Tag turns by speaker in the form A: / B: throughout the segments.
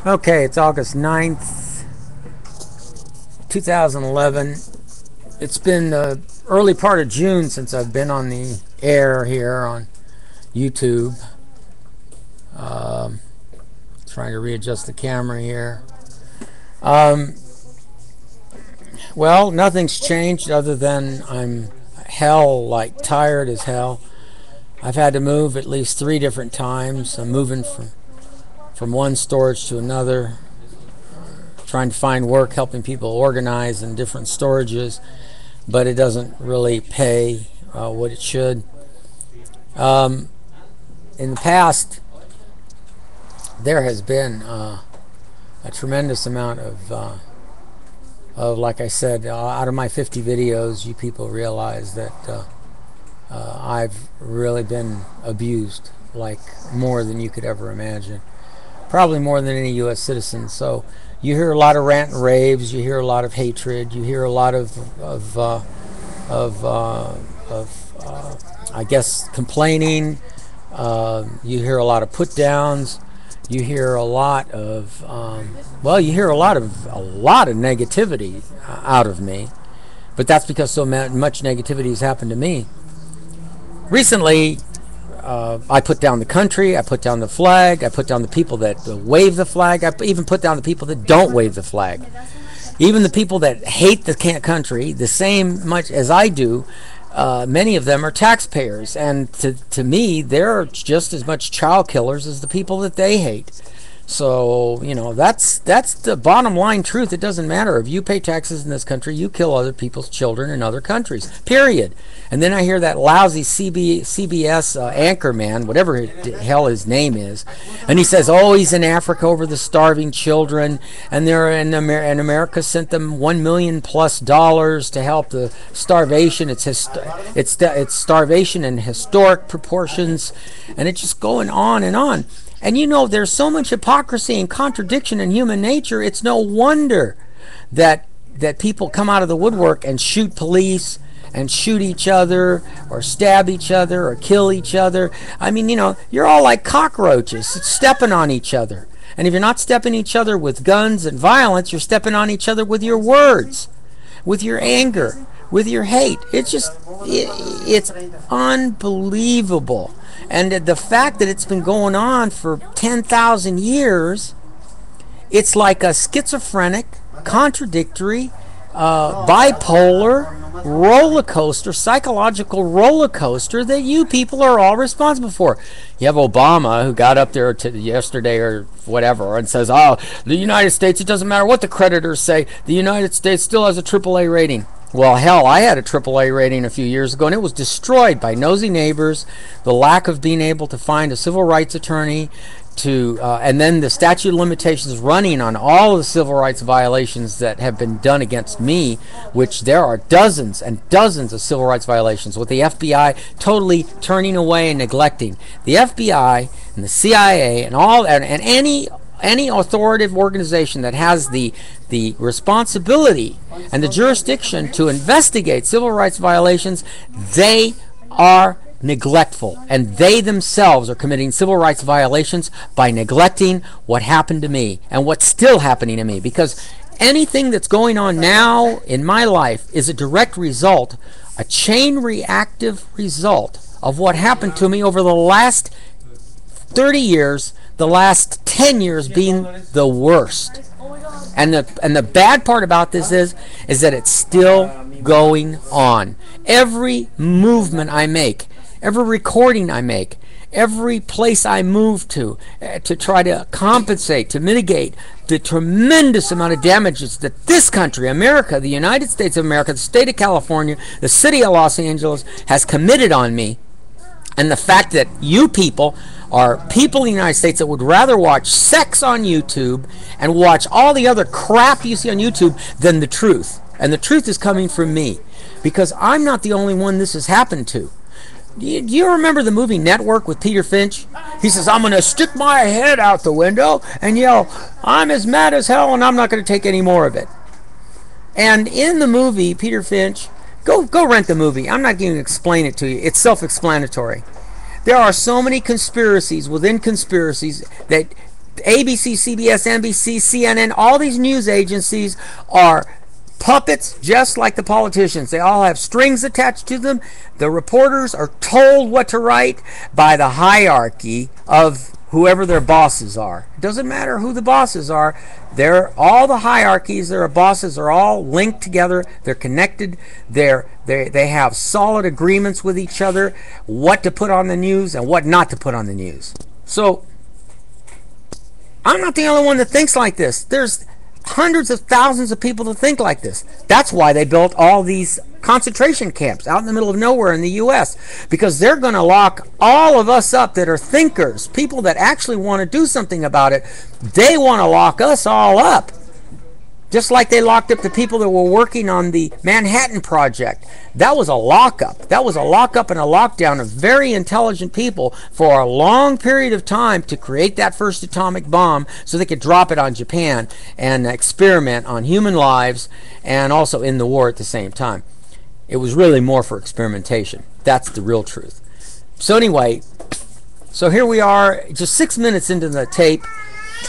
A: Okay, it's August 9th, 2011. It's been the early part of June since I've been on the air here on YouTube. Um, Trying to readjust the camera here. Um, well, nothing's changed other than I'm tired as hell. I've had to move at least 3 different times. I'm moving from one storage to another, trying to find work, helping people organize in different storages, but it doesn't really pay what it should. In the past, there has been a tremendous amount of, like I said, out of my 50 videos, you people realize that I've really been abused, like more than you could ever imagine. Probably more than any U.S. citizen. So you hear a lot of rant and raves, you hear a lot of hatred, you hear a lot of I guess complaining. You hear a lot of put downs. You hear a lot of you hear a lot of negativity out of me, but that's because so much negativity has happened to me. Recently, I put down the country, I put down the flag, I put down the people that wave the flag, I even put down the people that don't wave the flag. Even the people that hate the country the same much as I do, many of them are taxpayers, and to me, they're just as much child killers as the people that they hate. So, you know, that's the bottom line truth. It doesn't matter. If you pay taxes in this country, you kill other people's children in other countries, period. And then I hear that lousy CBS anchor man, whatever the hell his name is, and he says, oh, he's in Africa over the starving children, and America sent them $1 million+ to help the starvation. It's starvation in historic proportions, and it's just going on and on. And you know, there's so much hypocrisy and contradiction in human nature, it's no wonder that people come out of the woodwork and shoot police and shoot each other or stab each other or kill each other. I mean, you know, you're all like cockroaches stepping on each other. And if you're not stepping each other with guns and violence, you're stepping on each other with your words, with your anger, with your hate. It's unbelievable. And the fact that it's been going on for 10,000 years, it's like a schizophrenic, contradictory, bipolar roller coaster, psychological roller coaster that you people are all responsible for. You have Obama, who got up there yesterday or whatever and says, oh, the United States, it doesn't matter what the creditors say, the United States still has a AAA rating. Well, hell, I had a AAA rating a few years ago, and it was destroyed by nosy neighbors, the lack of being able to find a civil rights attorney, and then the statute of limitations running on all of the civil rights violations that have been done against me, which there are dozens and dozens of civil rights violations, with the FBI totally turning away and neglecting. The FBI and the CIA and any authoritative organization that has the responsibility and the jurisdiction to investigate civil rights violations, they are neglectful, and they themselves are committing civil rights violations by neglecting what happened to me and what's still happening to me, because anything that's going on now in my life is a direct result, a chain reactive result of what happened to me over the last 30 years, the last 10 years being the worst. And the bad part about this is that it's still going on. Every movement I make, every recording I make, every place I move to try to compensate, to mitigate the tremendous amount of damages that this country, America, the United States of America, the state of California, the city of Los Angeles has committed on me. And the fact that you people are people in the United States that would rather watch sex on YouTube and watch all the other crap you see on YouTube than the truth. And the truth is coming from me, because I'm not the only one this has happened to. Do you remember the movie Network with Peter Finch? He says, I'm going to stick my head out the window and yell, I'm as mad as hell and I'm not going to take any more of it. And in the movie, Peter Finch, go rent the movie. I'm not going to explain it to you. It's self-explanatory. There are so many conspiracies within conspiracies that ABC, CBS, NBC, CNN, all these news agencies are puppets just like the politicians. They all have strings attached to them. The reporters are told what to write by the hierarchy of whoever their bosses are. It doesn't matter who the bosses are. They're all the hierarchies, their bosses are all linked together. They're connected. They have solid agreements with each other, what to put on the news and what not to put on the news. So I'm not the only one that thinks like this. There's hundreds of thousands of people that think like this. That's why they built all these concentration camps out in the middle of nowhere in the U.S. because they're going to lock all of us up that are thinkers, people that actually want to do something about it. They want to lock us all up. Just like they locked up the people that were working on the Manhattan Project. That was a lockup. That was a lockup and a lockdown of very intelligent people for a long period of time to create that first atomic bomb so they could drop it on Japan and experiment on human lives and also in the war at the same time. It was really more for experimentation. That's the real truth. So anyway, so here we are, just 6 minutes into the tape.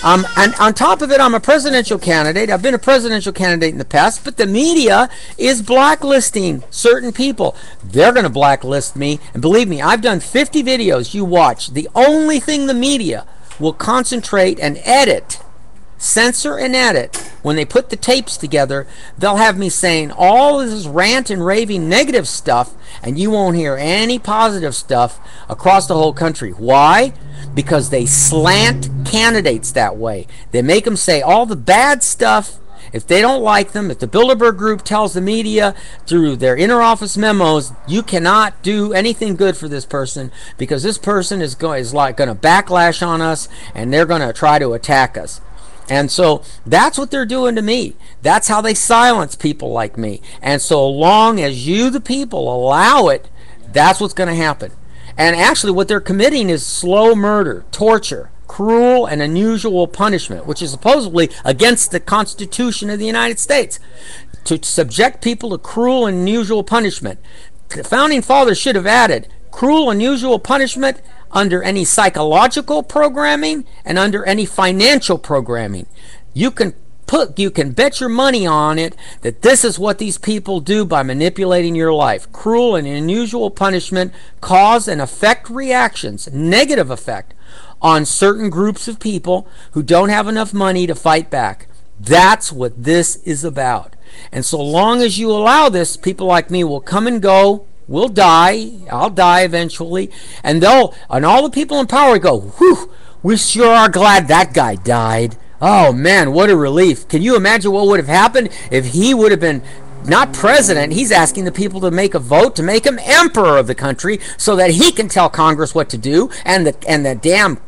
A: And on top of it, I'm a presidential candidate. I've been a presidential candidate in the past, but the media is blacklisting certain people. They're going to blacklist me. And believe me, I've done 50 videos you watch. The only thing the media will concentrate and edit, censor and edit, when they put the tapes together, they'll have me saying all of this rant and raving negative stuff, and you won't hear any positive stuff across the whole country. Why? Because they slant candidates that way. They make them say all the bad stuff. If they don't like them, if the Bilderberg Group tells the media through their inter-office memos, you cannot do anything good for this person because this person is going to backlash on us and they're going to try to attack us. And so that's what they're doing to me. That's how they silence people like me. And so long as you, the people, allow it, that's what's going to happen. And actually what they're committing is slow murder, torture, cruel and unusual punishment, which is supposedly against the Constitution of the United States. To subject people to cruel and unusual punishment. The Founding Fathers should have added cruel and unusual punishment under any psychological programming and under any financial programming. You can bet your money on it that this is what these people do by manipulating your life. Cruel and unusual punishment cause and affect reactions, negative effect, on certain groups of people who don't have enough money to fight back. That's what this is about. And so long as you allow this, people like me will come and go. We'll die. I'll die eventually. And all the people in power go, whew, we sure are glad that guy died. Oh man, what a relief. Can you imagine what would have happened if he would have been not president? He's asking the people to make a vote to make him emperor of the country so that he can tell Congress what to do, and the damn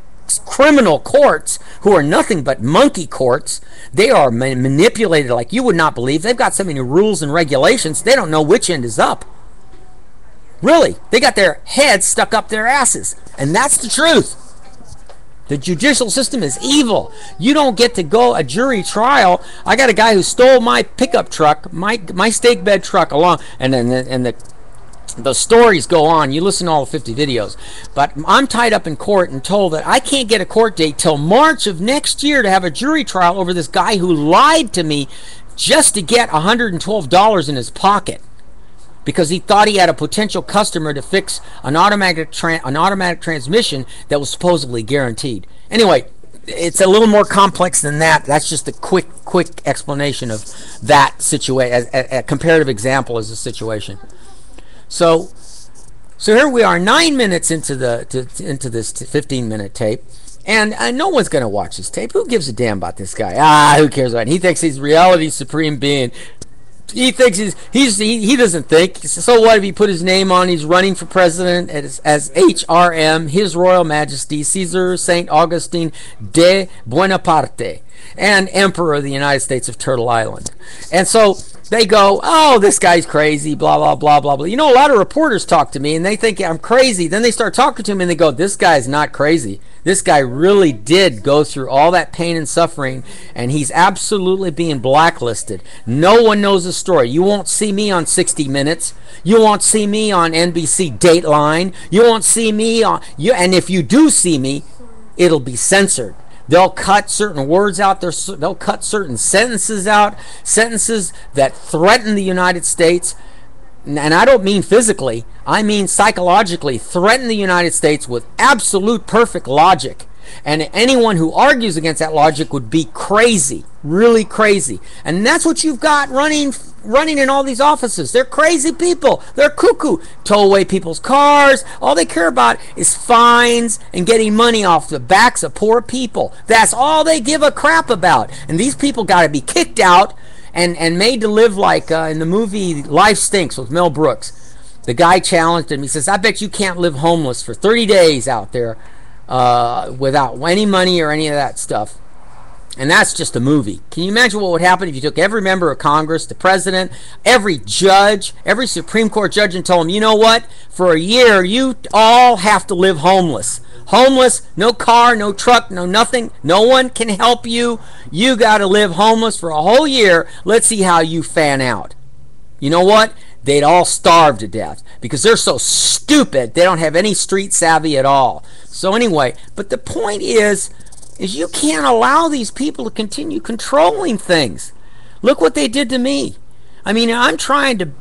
A: criminal courts, who are nothing but monkey courts, they are manipulated like you would not believe. They've got so many rules and regulations, they don't know which end is up. Really, they got their heads stuck up their asses, and that's the truth. The judicial system is evil. You don't get to go a jury trial. I got a guy who stole my pickup truck, my stake bed truck along, and the stories go on. You listen to all the 50 videos. But I'm tied up in court and told that I can't get a court date till March of next year to have a jury trial over this guy who lied to me just to get $112 in his pocket, because he thought he had a potential customer to fix an automatic transmission that was supposedly guaranteed. Anyway, it's a little more complex than that. That's just a quick explanation of that situation, a comparative example as a situation. So here we are, 9 minutes into this 15-minute tape. And no one's going to watch this tape. Who gives a damn about this guy? Who cares about him? He thinks he's reality supreme being. He thinks he doesn't think. So what if he put his name on? He's running for president as HRM, His Royal Majesty Caesar Saint Augustine de Buonaparte, and Emperor of the United States of Turtle Island. And so they go, oh, this guy's crazy, blah, blah, blah, blah, blah. You know, a lot of reporters talk to me, and they think I'm crazy. Then they start talking to me, and they go, this guy's not crazy. This guy really did go through all that pain and suffering, and he's absolutely being blacklisted. No one knows the story. You won't see me on 60 Minutes. You won't see me on NBC Dateline. You won't see me on... and if you do see me, it'll be censored. They'll cut certain words out. They'll cut certain sentences out, sentences that threaten the United States. And I don't mean physically, I mean psychologically, threaten the United States with absolute perfect logic. And anyone who argues against that logic would be crazy, really crazy. And that's what you've got running in all these offices. They're crazy people. They're cuckoo. Tow away people's cars. All they care about is fines and getting money off the backs of poor people. That's all they give a crap about. And these people got to be kicked out and made to live like in the movie Life Stinks with Mel Brooks. The guy challenged him. He says, I bet you can't live homeless for 30 days out there without any money or any of that stuff. And that's just a movie. Can you imagine what would happen if you took every member of Congress, the president, every judge, every Supreme Court judge, and told them, you know what? For a year, you all have to live homeless. Homeless, no car, no truck, no nothing. No one can help you. You got to live homeless for a whole year. Let's see how you fan out. You know what? They'd all starve to death because they're so stupid. They don't have any street savvy at all. So anyway, but the point is you can't allow these people to continue controlling things. Look what they did to me. I mean, I'm trying to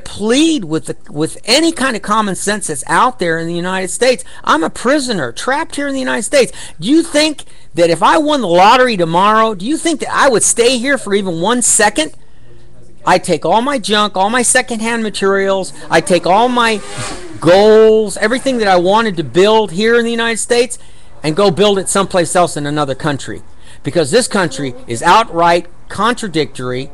A: plead with any kind of common sense that's out there in the United States. I'm a prisoner trapped here in the United States. Do you think that if I won the lottery tomorrow, do you think that I would stay here for even 1 second? I take all my junk, all my secondhand materials, I take all my goals, everything that I wanted to build here in the United States, and go build it someplace else in another country. Because this country is outright contradictory,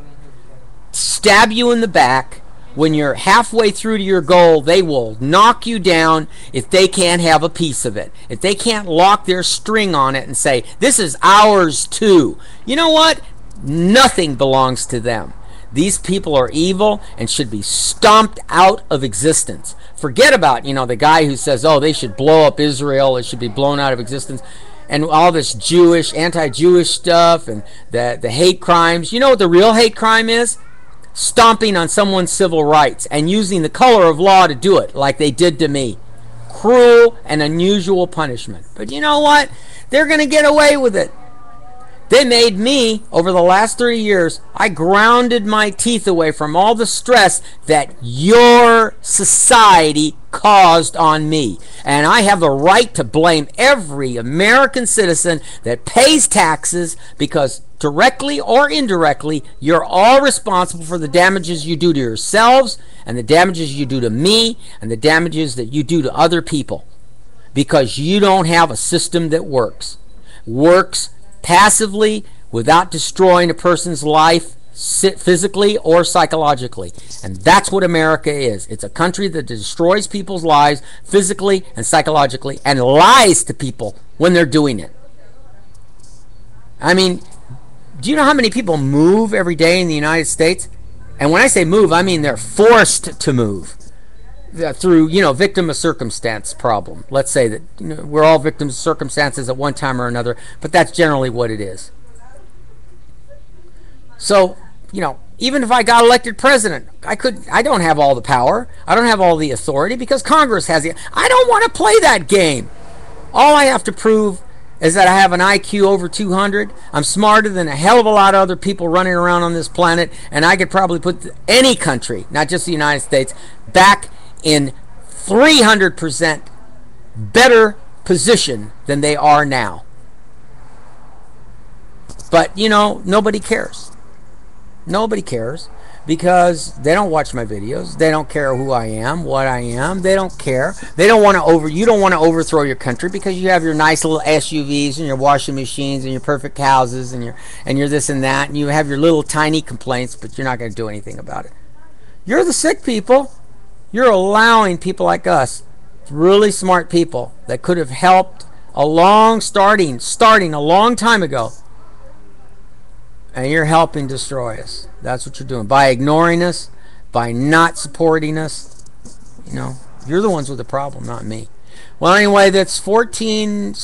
A: stab you in the back. When you're halfway through to your goal, they will knock you down if they can't have a piece of it. If they can't lock their string on it and say, this is ours too. You know what? Nothing belongs to them. These people are evil and should be stomped out of existence. Forget about, the guy who says, oh, they should blow up Israel, it should be blown out of existence, and all this Jewish, anti-Jewish stuff, and the hate crimes. You know what the real hate crime is? Stomping on someone's civil rights and using the color of law to do it, like they did to me. Cruel and unusual punishment. But you know what? They're going to get away with it. They made me, over the last 30 years, I grounded my teeth away from all the stress that your society caused on me. And I have the right to blame every American citizen that pays taxes because directly or indirectly, you're all responsible for the damages you do to yourselves and the damages you do to me and the damages that you do to other people. Because you don't have a system that works passively, without destroying a person's life physically or psychologically. And that's what America is. It's a country that destroys people's lives physically and psychologically and lies to people when they're doing it. I mean, do you know how many people move every day in the United States? And when I say move, I mean they're forced to move through, victim of circumstance problem. Let's say that we're all victims of circumstances at one time or another, but that's generally what it is. So, even if I got elected president, I don't have all the power. I don't have all the authority because Congress has it. I don't want to play that game. All I have to prove is that I have an IQ over 200. I'm smarter than a hell of a lot of other people running around on this planet, and I could probably put any country, not just the United States, back in 300% better position than they are now. But, nobody cares. Nobody cares because they don't watch my videos. They don't care who I am, what I am. They don't care. They don't want to you don't want to overthrow your country because you have your nice little SUVs and your washing machines and your perfect houses and you're this and that, and you have your little tiny complaints, but you're not going to do anything about it. You're the sick people. You're allowing people like us, really smart people that could have helped starting a long time ago, and you're helping destroy us. That's what you're doing by ignoring us, by not supporting us. You're the ones with the problem, not me. Well, anyway, that's 14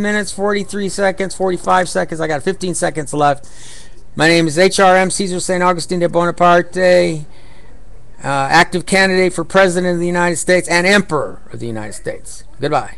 A: minutes, 43 seconds, 45 seconds. I got 15 seconds left. My name is HRM Caesar St. Augustine de Bonaparte. Active candidate for President of the United States and Emperor of the United States. Goodbye.